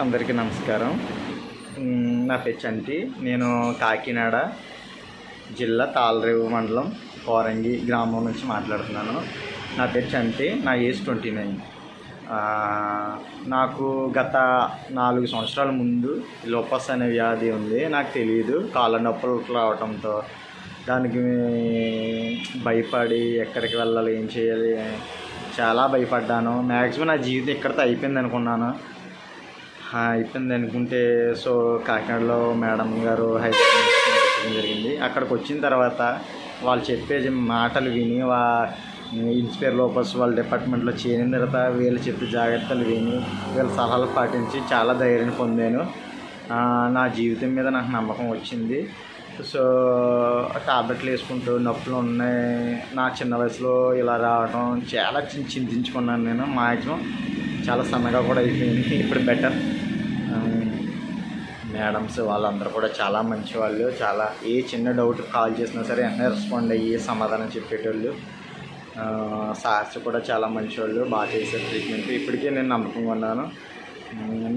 అందరికీ నమస్కారం. నా పేరు చంటి. నేను కాకినాడ జిల్లా తాళ్ళరేవు మండలం కోరంగి గ్రామం నుంచి మాట్లాడుతున్నాను. నా పేరు చంటి. నా ఏజ్ 29. నాకు గత 4 సంవత్సరాల ముందు లోపస్ అనే వ్యాధి ఉంది. నాకు తెలియదు. కాళ్ళ నొప్పులు రావడంతో దానికి భయపడి ఎక్కడికి వెళ్ళాలి, ఏం చేయాలి, చాలా భయపడ్డాను. మ్యాక్సిమం నా జీవితం ఇక్కడితో అయిపోయింది అనుకున్నాను. అయిపోయింది అనుకుంటే కాకినాడలో మేడం గారు హైదరాబాద్ జరిగింది. అక్కడికి వచ్చిన తర్వాత వాళ్ళు చెప్పే మాటలు విని ఇన్స్పైర్ లోపస్ వాళ్ళ డిపార్ట్మెంట్లో చేరిన తర్వాత వీళ్ళు చెప్పే జాగ్రత్తలు విని వీళ్ళ సలహాలు పాటించి చాలా ధైర్యాన్ని పొందాను. నా జీవితం మీద నాకు నమ్మకం వచ్చింది. టాబ్లెట్లు వేసుకుంటూ నొప్పులు ఉన్నాయి. నా చిన్న వయసులో ఇలా రావడం చాలా చింతించుకున్నాను. నేను మ్యాక్సిమం చాలా సన్నగా కూడా అయిపోయింది. ఇప్పుడు బెటర్. మేడమ్స్ వాళ్ళందరూ కూడా చాలా మంచివాళ్ళు. చాలా ఏ చిన్న డౌట్ కాల్ చేసినా సరే వెంటనే రెస్పాండ్ అయ్యి సమాధానం చెప్పేటోళ్ళు. సార్స్ కూడా చాలా మంచివాళ్ళు. బాగా చేశారు ట్రీట్మెంట్. ఇప్పటికే నేను నమ్మకంగా ఉన్నాను.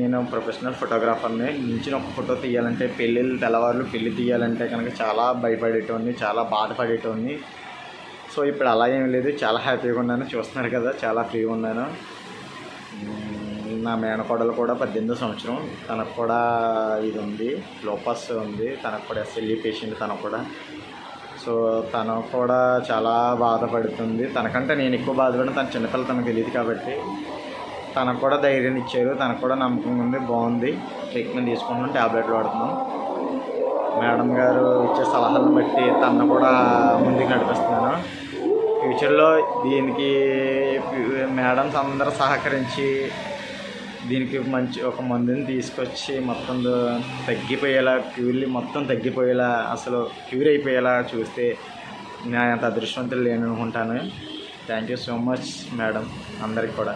నేను ప్రొఫెషనల్ ఫోటోగ్రాఫర్ని. నుంచి ఒక ఫోటో తీయాలంటే తెల్లవారులు పెళ్ళి తీయాలంటే కనుక చాలా భయపడేటోడిని, చాలా బాధపడేటోడిని. ఇప్పుడు అలా ఏం లేదు. చాలా హ్యాపీగా ఉన్నాను. చూస్తున్నారు కదా, చాలా ఫ్రీగా ఉన్నాను. నా మేనకోడలు కూడా 18వ సంవత్సరం. తనకు కూడా ఇది ఉంది, లోపస్ ఉంది. తనకు కూడా SLE పేషెంట్. తనకు కూడా చాలా బాధపడుతుంది. తనకంటే నేను ఎక్కువ బాధపడిన. తన చిన్నపిల్ల, తనకు తెలియదు కాబట్టి తనకు కూడా ధైర్యాన్ని ఇచ్చారు. తనకు కూడా నమ్మకం ఉంది. బాగుంది. ట్రీట్మెంట్ తీసుకుంటున్నాం, ట్యాబ్లెట్లు వాడుతున్నాం. మేడం గారు ఇచ్చే సలహాలను బట్టి తనను కూడా ముందుకు నడిపిస్తున్నాను. ఫ్యూచర్లో దీనికి మేడమ్స్ అందరూ సహకరించి దీనికి మంచి ఒక మందుని తీసుకొచ్చి మొత్తం తగ్గిపోయేలా, మొత్తం తగ్గిపోయేలా, అసలు క్యూర్ అయిపోయేలా చూస్తే నేను అంత అదృష్టవంతులు లేను అనుకుంటాను. Thank you so much madam అందరికి కూడా.